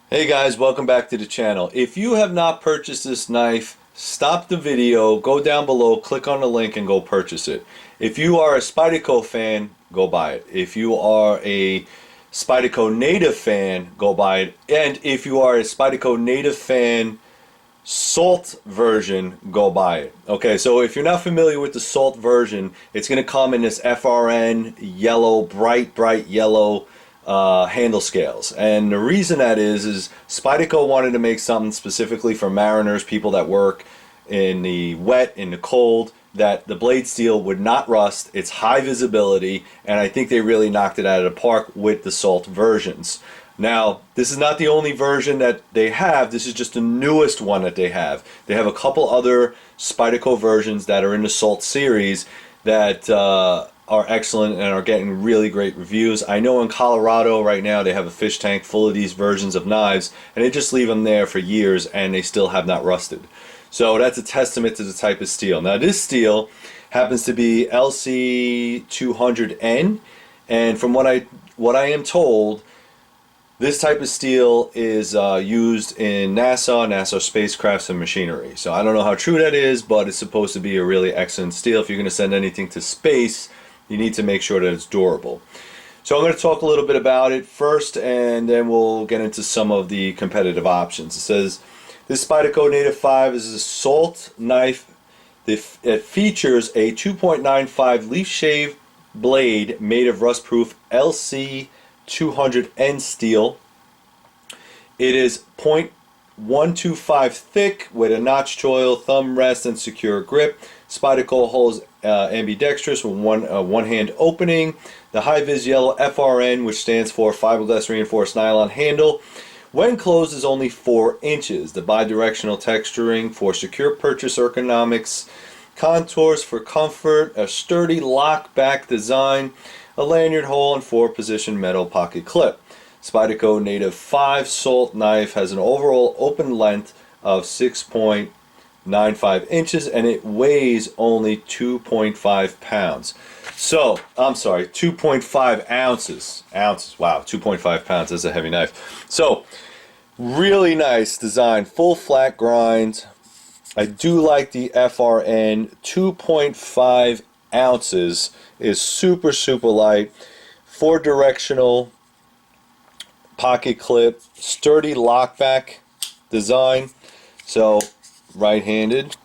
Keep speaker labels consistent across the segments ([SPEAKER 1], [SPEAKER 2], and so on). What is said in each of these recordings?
[SPEAKER 1] Hey guys, welcome back to the channel. If you have not purchased this knife, stop the video, go down below, click on the link and go purchase it. If you are a Spyderco fan, go buy it. If you are a Spyderco native fan, go buy it. And if you are a Spyderco native fan Salt version, go buy it. Okay, so if you're not familiar with the Salt version, it's going to come in this FRN yellow, bright yellow handle scales. And the reason that is Spyderco wanted to make something specifically for mariners, people that work in the wet, in the cold, that the blade steel would not rust. It's high visibility, and I think they really knocked it out of the park with the Salt versions. Now, this is not the only version that they have. This is just the newest one that they have. They have a couple other Spyderco versions that are in the Salt series that are excellent and are getting really great reviews. I know in Colorado right now they have a fish tank full of these versions of knives, and they just leave them there for years and they still have not rusted. So that's a testament to the type of steel. Now this steel happens to be LC200N, and from what I am told, this type of steel is used in NASA spacecrafts and machinery. So I don't know how true that is, but it's supposed to be a really excellent steel. If you're going to send anything to space, you need to make sure that it's durable. So I'm going to talk a little bit about it first, and then we'll get into some of the competitive options. It says, this Spyderco Native 5 is a Salt knife. It features a 2.95 leaf shave blade made of rust-proof LC200N steel. It is 0.125 thick with a notch choil, thumb rest, and secure grip. Spyderco holds ambidextrous with one hand opening. The high vis yellow FRN, which stands for fiberglass reinforced nylon handle, when closed is only 4 inches. The bidirectional texturing for secure purchase ergonomics, contours for comfort, a sturdy lock back design, a lanyard hole, and 4-position metal pocket clip. Spyderco Native 5 Salt knife has an overall open length of 6.95 inches, and it weighs only 2.5 pounds. So, I'm sorry, 2.5 ounces. Wow, 2.5 pounds, that's a heavy knife. So, really nice design, full flat grind. I do like the FRN. 2.5 ounces is super light. 4-directional pocket clip, sturdy lockback design. So right-handed,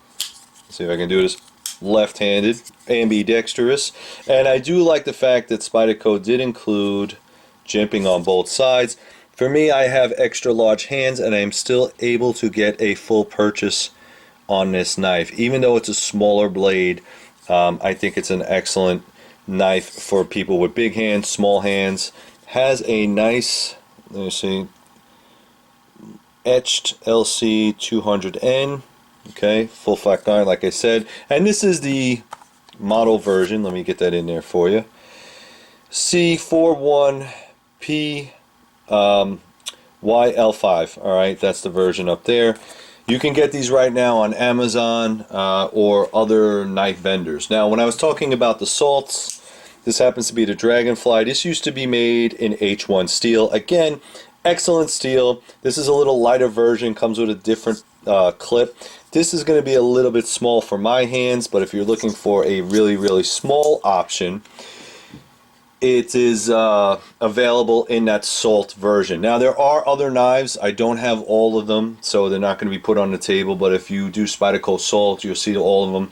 [SPEAKER 1] see if I can do this, left-handed, ambidextrous. And I do like the fact that Spyderco did include jimping on both sides. For me, I have extra large hands and I'm still able to get a full purchase on this knife. Even though it's a smaller blade, I think it's an excellent knife for people with big hands, small hands. Has a nice, let me see, etched LC200N. Okay, full flat grind, like I said. And this is the model version. Let me get that in there for you. C41P YL5. All right, that's the version up there. You can get these right now on Amazon or other knife vendors. Now, when I was talking about the Salts, this happens to be the Dragonfly. This used to be made in H1 steel. Again, excellent steel. This is a little lighter version, comes with a different clip. This is going to be a little bit small for my hands, but if you're looking for a really small option, it is available in that Salt version. Now there are other knives. I don't have all of them, so they're not going to be put on the table, but if you do Spyderco Salt, you'll see all of them.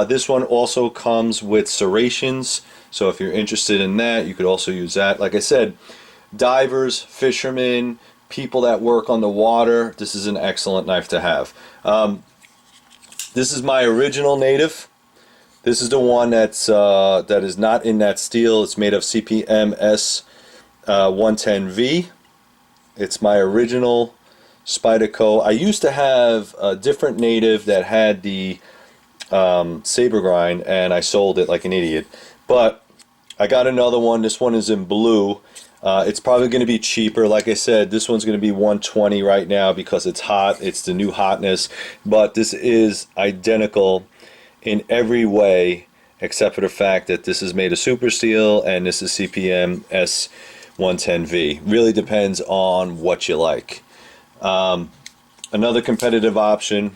[SPEAKER 1] This one also comes with serrations, so if you're interested in that, you could also use that. Like I said, divers, fishermen, people that work on the water, this is an excellent knife to have. This is my original Native. This is the one that's that is not in that steel. It's made of CPM S110V. It's my original Spyderco. I used to have a different Native that had the saber grind, and I sold it like an idiot. But I got another one. This one is in blue. It's probably going to be cheaper. Like I said, this one's going to be $120 right now because it's hot. It's the new hotness. But this is identical in every way except for the fact that this is made of super steel and this is CPM S110V. Really depends on what you like. Another competitive option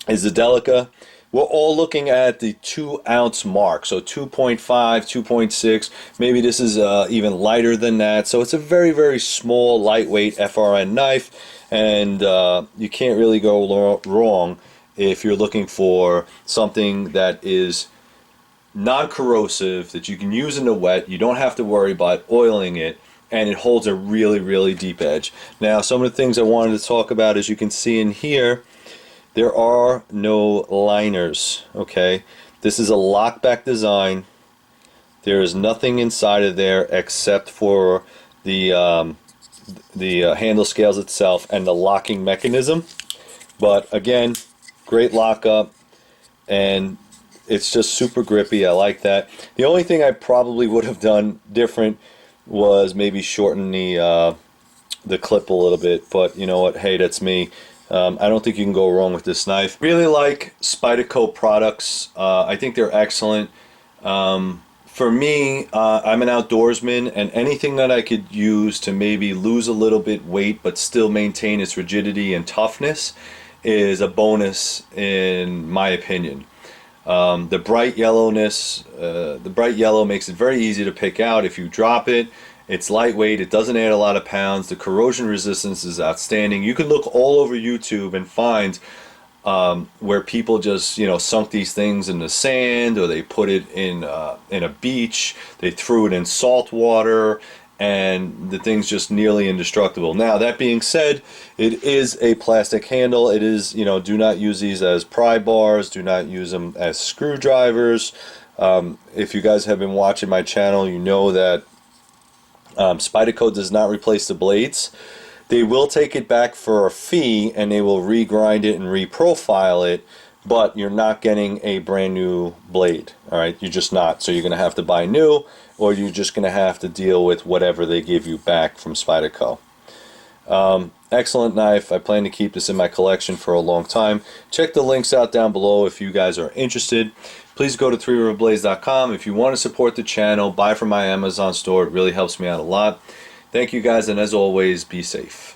[SPEAKER 1] is the Delica. We're all looking at the 2-ounce mark, so 2.5, 2.6. Maybe this is even lighter than that. So it's a very, very small, lightweight FRN knife, and you can't really go wrong if you're looking for something that is non-corrosive, that you can use in the wet. You don't have to worry about oiling it, and it holds a really, really deep edge. Now, some of the things I wanted to talk about, as you can see in here, there are no liners, okay? This is a lockback design. There is nothing inside of there except for the handle scales itself and the locking mechanism. But again, great lockup, and it's just super grippy. I like that. The only thing I probably would have done different was maybe shorten the clip a little bit, but you know what, hey, that's me. I don't think you can go wrong with this knife. Really like Spyderco products. I think they're excellent. For me, I'm an outdoorsman, and anything that I could use to maybe lose a little bit weight but still maintain its rigidity and toughness is a bonus in my opinion. The bright yellowness, the bright yellow makes it very easy to pick out if you drop it. It's lightweight, it doesn't add a lot of pounds, the corrosion resistance is outstanding. You can look all over YouTube and find where people just, you know, sunk these things in the sand, or they put it in a beach, they threw it in salt water, and the thing's just nearly indestructible. Now, that being said, it is a plastic handle. It is, you know, do not use these as pry bars, do not use them as screwdrivers. If you guys have been watching my channel, you know that Spyderco does not replace the blades. They will take it back for a fee, and they will regrind it and reprofile it, but you're not getting a brand new blade. All right, you're just not. So you're going to have to buy new, or you're just going to have to deal with whatever they give you back from Spyderco. Excellent knife. I plan to keep this in my collection for a long time. Check the links out down below if you guys are interested. Please go to 3riverblaze.com. If you want to support the channel, buy from my Amazon store. It really helps me out a lot. Thank you guys, and as always, be safe.